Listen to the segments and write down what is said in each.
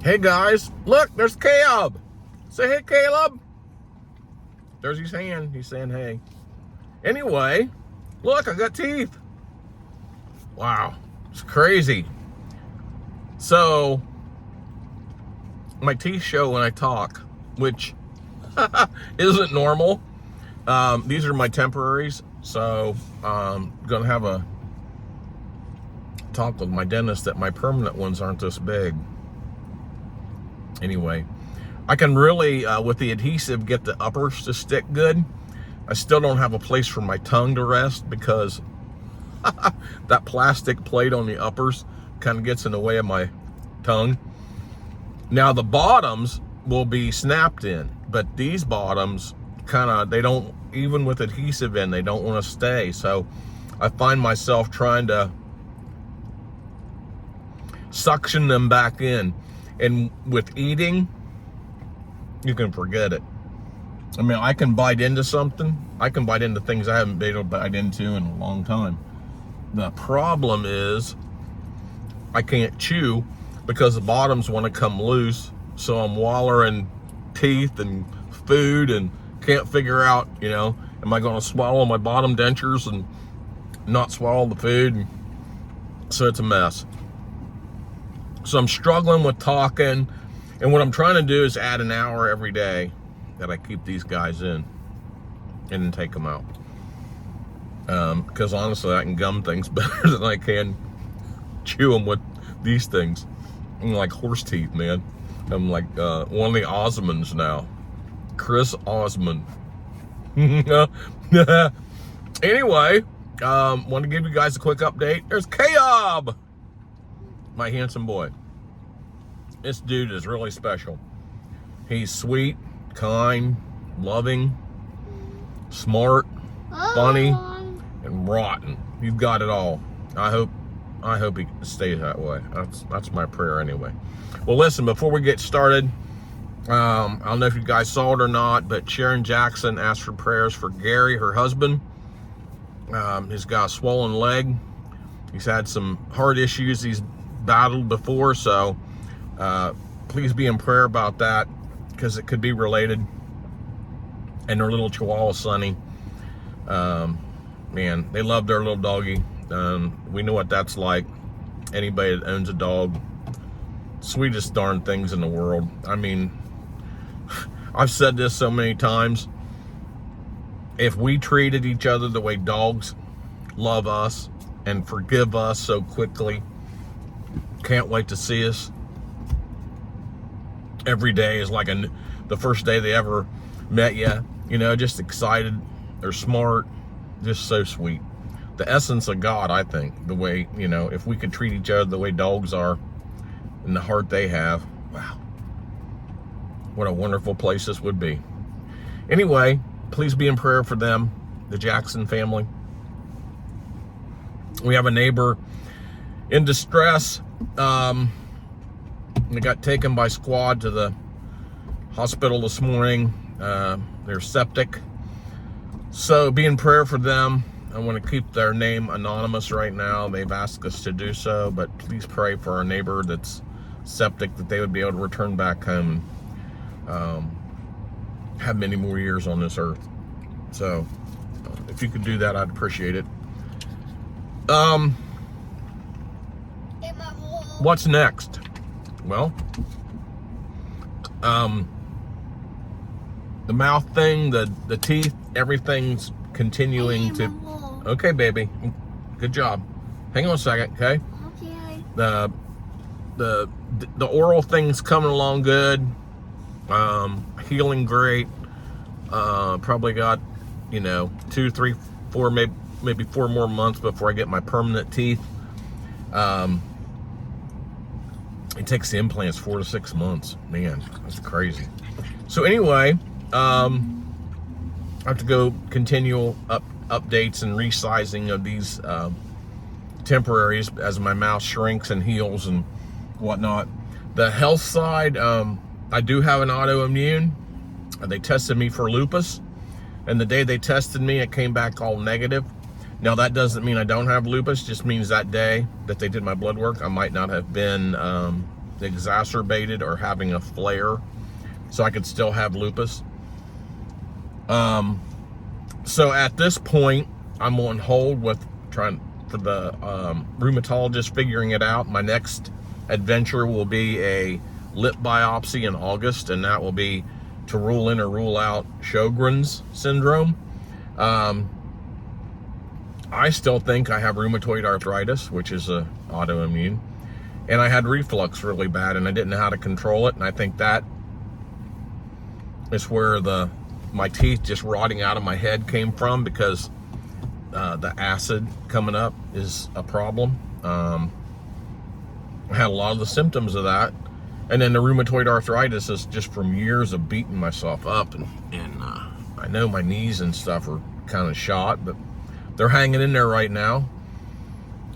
Hey guys, look, there's Caleb. Say hey, Caleb. There's his hand. He's saying hey. Anyway, look, I got teeth. Wow, it's crazy. So, my teeth show when I talk, which isn't normal. These are my temporaries, so I'm gonna have a talk with my dentist that my permanent ones aren't this big. Anyway, I can really, with the adhesive, get the uppers to stick good. I still don't have a place for my tongue to rest because that plastic plate on the uppers kind of gets in the way of my tongue. Now the bottoms will be snapped in, but these bottoms they don't, even with adhesive in, they don't want to stay. So I find myself trying to suction them back in. And with eating, you can forget it. I mean, I can bite into something. I can bite into things I haven't been able to bite into in a long time. The problem is I can't chew because the bottoms want to come loose. So I'm wallering teeth and food and can't figure out, am I going to swallow my bottom dentures and not swallow the food? So it's a mess. So I'm struggling with talking, and what I'm trying to do is add an hour every day that I keep these guys in and then take them out. Because honestly, I can gum things better than I can chew them with these things. I'm like horse teeth, man. I'm like one of the Osmonds now. Chris Osmond. Anyway, want to give you guys a quick update. There's Caleb, my handsome boy. This dude is really special. He's sweet, kind, loving, smart, funny, and rotten. You've got it all. I hope he stays that way. That's my prayer anyway. Well, listen, before we get started, I don't know if you guys saw it or not, but Sharon Jackson asked for prayers for Gary, her husband. He's got a swollen leg. He's had some heart issues he's battled before, so please be in prayer about that because it could be related. And their little Chihuahua Sonny, man, they love their little doggy. We know what that's like. Anybody that owns a dog, sweetest darn things in the world. I mean, I've said this so many times. If we treated each other the way dogs love us and forgive us so quickly, can't wait to see us. Every day is like the first day they ever met you, just excited. They're smart, just so sweet. The essence of God, I think, the way, if we could treat each other the way dogs are and the heart they have, wow, what a wonderful place this would be. Anyway, please be in prayer for them, the Jackson family. We have a neighbor in distress. They got taken by squad to the hospital this morning. They're septic. So be in prayer for them. I want to keep their name anonymous right now. They've asked us to do so, but please pray for our neighbor that's septic, that they would be able to return back home and have many more years on this earth. So if you could do that, I'd appreciate it. What's next? Well, the mouth thing, the teeth, everything's continuing to. Okay, baby, good job. Hang on a second, okay? Okay. The oral thing's coming along good. Healing great. Probably got 2, 3, 4, maybe 4 more months before I get my permanent teeth. It takes the implants 4 to 6 months. Man, that's crazy. So anyway, I have to go continue updates and resizing of these temporaries as my mouth shrinks and heals and whatnot. The health side, I do have an autoimmune. They tested me for lupus, and the day they tested me, it came back all negative. Now that doesn't mean I don't have lupus, just means that day that they did my blood work, I might not have been exacerbated or having a flare, so I could still have lupus. So at this point, I'm on hold with trying for the rheumatologist figuring it out. My next adventure will be a lip biopsy in August, and that will be to rule in or rule out Sjogren's syndrome. I still think I have rheumatoid arthritis, which is a autoimmune, and I had reflux really bad, and I didn't know how to control it. And I think that is where my teeth just rotting out of my head came from, because the acid coming up is a problem. I had a lot of the symptoms of that, and then the rheumatoid arthritis is just from years of beating myself up, and I know my knees and stuff are kind of shot, but they're hanging in there right now.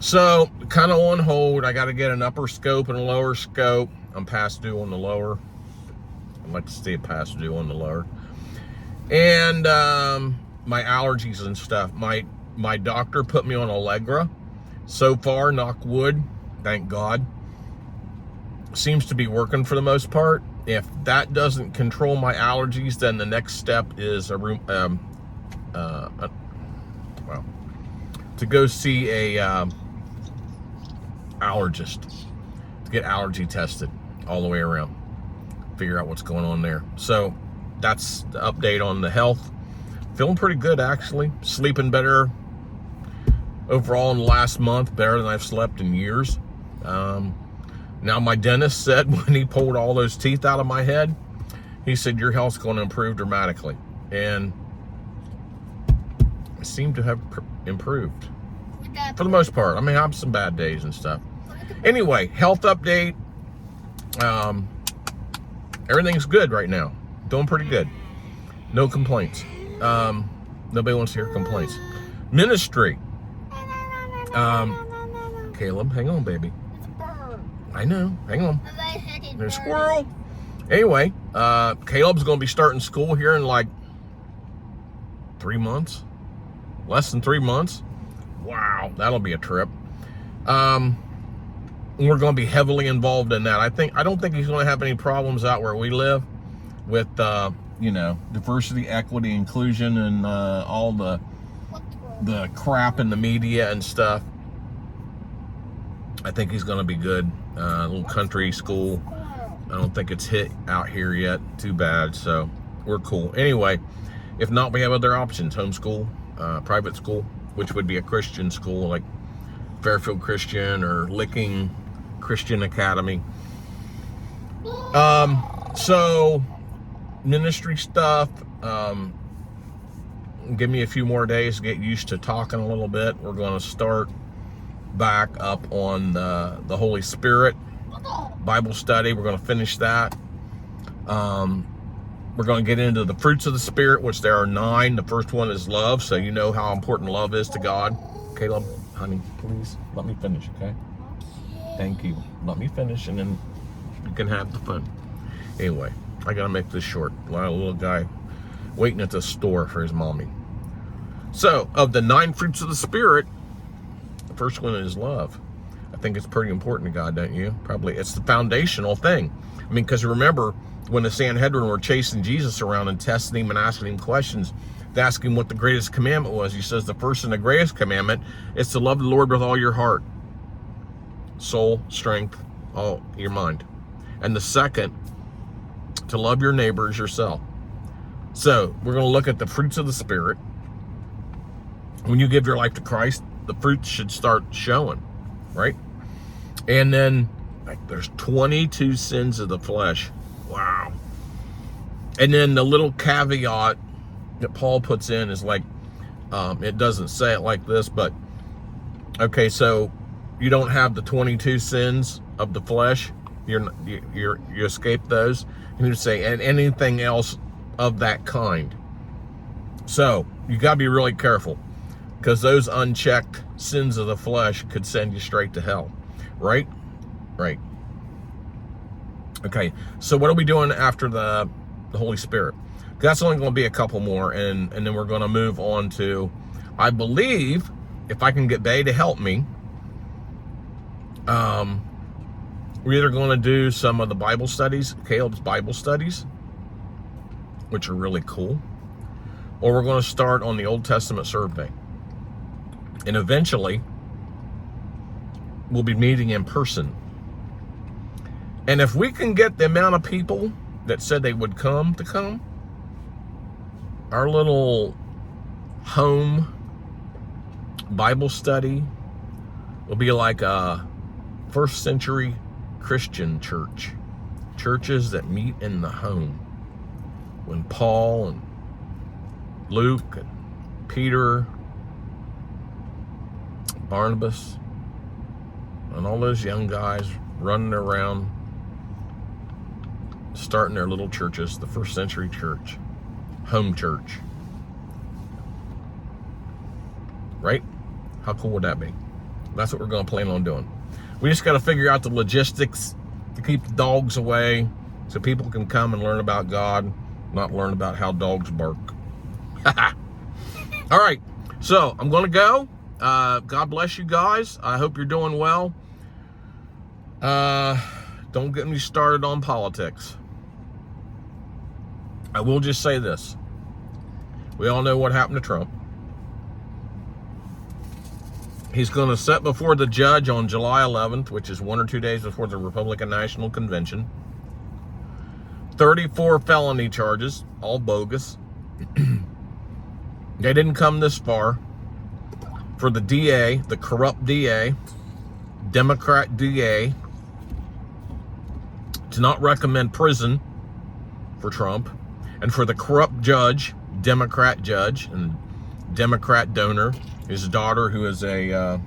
So kind of on hold. I got to get an upper scope and a lower scope. I'm past due on the lower. I'd like to stay past due on the lower. And my allergies and stuff. My doctor put me on Allegra. So far, knock wood, thank God, seems to be working for the most part. If that doesn't control my allergies, then the next step is to go see a allergist to get allergy tested all the way around, figure out what's going on there. So that's the update on the health. Feeling pretty good, actually. Sleeping better overall in the last month, better than I've slept in years. Now my dentist said when he pulled all those teeth out of my head, he said your health's going to improve dramatically, and it seemed to have improved for the most part. I mean, I have some bad days and stuff. Anyway, health update. Everything's good right now. Doing pretty good. No complaints. Nobody wants to hear complaints. Ministry. Caleb, hang on, baby. I know. Hang on. There's a squirrel. Anyway, Caleb's going to be starting school here in like 3 months. Less than 3 months. Wow, that'll be a trip. We're going to be heavily involved in that. I don't think he's going to have any problems out where we live with diversity, equity, inclusion, and all the crap in the media and stuff. I think he's going to be good. Little country school. I don't think it's hit out here yet. Too bad. So we're cool. Anyway, if not, we have other options. Homeschool, private school, which would be a Christian school like Fairfield Christian or Licking Christian Academy. So ministry stuff. Give me a few more days to get used to talking a little bit. We're going to start back up on the Holy Spirit Bible study. We're going to finish that. We're going to get into the fruits of the Spirit, which there are 9. The first one is love, so you know how important love is to God. Caleb, honey, please let me finish, okay? Thank you. Let me finish, and then you can have the fun. Anyway, I got to make this short. A little guy waiting at the store for his mommy. So, of the 9 fruits of the Spirit, the first one is love. I think it's pretty important to God, don't you? Probably. It's the foundational thing. I mean, because remember, when the Sanhedrin were chasing Jesus around and testing him and asking him questions, they asked him what the greatest commandment was. He says the first and the greatest commandment is to love the Lord with all your heart, soul, strength, all your mind. And the second, to love your neighbor as yourself. So we're going to look at the fruits of the Spirit. When you give your life to Christ, the fruits should start showing, right? And then there's 22 sins of the flesh. Wow. And then the little caveat that Paul puts in is like, it doesn't say it like this, but okay, so you don't have the 22 sins of the flesh. You escape those. And you say, and anything else of that kind. So you got to be really careful, because those unchecked sins of the flesh could send you straight to hell, right? Right. Okay, so what are we doing after the Holy Spirit? That's only going to be a couple more, and then we're going to move on to, I believe, if I can get Bay to help me, We're either going to do some of the Bible studies, Caleb's Bible studies, which are really cool, or we're going to start on the Old Testament survey. And eventually, we'll be meeting in person. And if we can get the amount of people that said they would come, our little home Bible study will be like a first century Christian church. Churches that meet in the home. When Paul and Luke and Peter, Barnabas, and all those young guys running around, starting their little churches, the first century church, home church. Right? How cool would that be? That's what we're going to plan on doing. We just got to figure out the logistics to keep the dogs away so people can come and learn about God, not learn about how dogs bark. All right, so I'm going to go. God bless you guys. I hope you're doing well. Don't get me started on politics. I will just say this. We all know what happened to Trump. He's going to sit before the judge on July 11th, which is 1 or 2 days before the Republican National Convention. 34 felony charges, all bogus. They didn't come this far for the DA, the corrupt DA, Democrat DA, to not recommend prison for Trump, and for the corrupt judge, Democrat judge, and Democrat donor, his daughter, who is a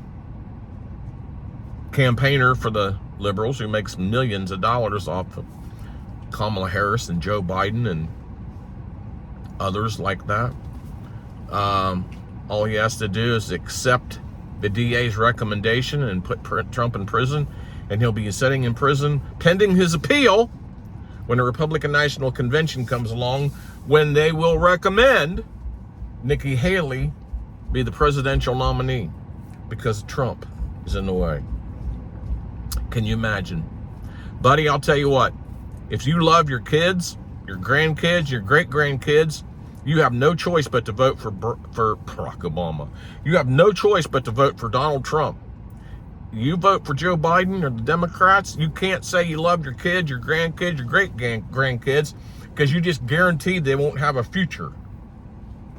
campaigner for the liberals, who makes millions of dollars off of Kamala Harris and Joe Biden and others like that. All he has to do is accept the DA's recommendation and put Trump in prison, and he'll be sitting in prison pending his appeal when the Republican National Convention comes along, when they will recommend Nikki Haley be the presidential nominee because Trump is in the way. Can you imagine? Buddy, I'll tell you what, if you love your kids, your grandkids, your great-grandkids, you have no choice but to vote for Barack Obama. You have no choice but to vote for Donald Trump. You vote for Joe Biden or the Democrats, you can't say you love your kids, your grandkids, your great-grandkids, because you just guaranteed they won't have a future.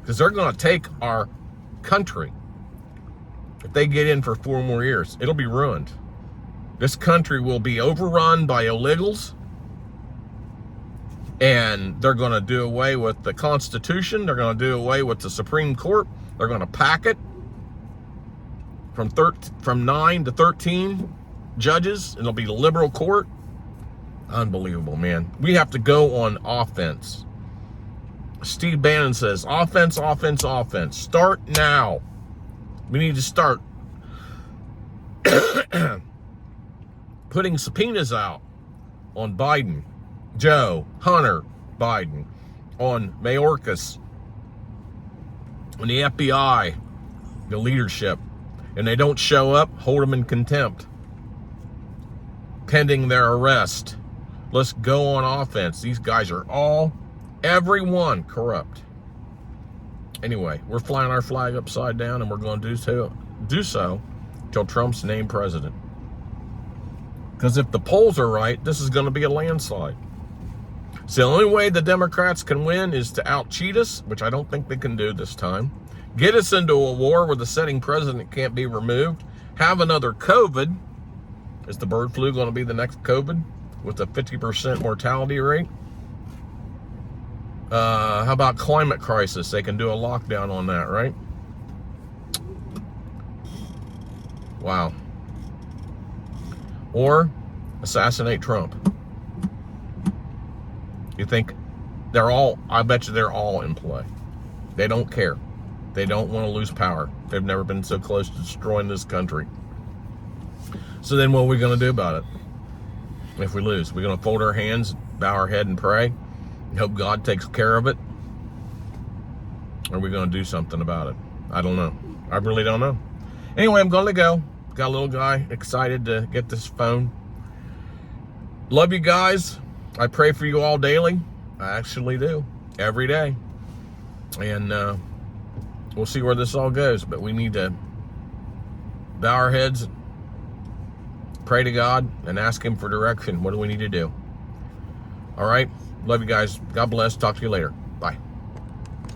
Because they're going to take our country. If they get in for 4 more years, it'll be ruined. This country will be overrun by illegals, and they're going to do away with the Constitution. They're going to do away with the Supreme Court. They're going to pack it from 9 to 13 judges, and it'll be the liberal court. Unbelievable, man. We have to go on offense. Steve Bannon says, offense, offense, offense. Start now. We need to start putting subpoenas out on Biden, Joe, Hunter Biden, on Mayorkas, on the FBI, the leadership. And they don't show up, hold them in contempt, pending their arrest. Let's go on offense. These guys are everyone corrupt. Anyway, we're flying our flag upside down, and we're going to do so till Trump's named president. Because if the polls are right, this is going to be a landslide. So the only way the Democrats can win is to out-cheat us, which I don't think they can do this time. Get us into a war where the sitting president can't be removed. Have another COVID. Is the bird flu going to be the next COVID with a 50% mortality rate? How about climate crisis? They can do a lockdown on that, right? Wow. Or assassinate Trump. You think I bet you they're all in play. They don't care. They don't want to lose power. They've never been so close to destroying this country. So then what are we going to do about it? If we lose, we're going to fold our hands, bow our head and pray, and hope God takes care of it? Or are we going to do something about it? I don't know. I really don't know. Anyway, I'm going to go. Got a little guy excited to get this phone. Love you guys. I pray for you all daily. I actually do. Every day. And we'll see where this all goes. But we need to bow our heads, pray to God, and ask Him for direction. What do we need to do? All right. Love you guys. God bless. Talk to you later. Bye.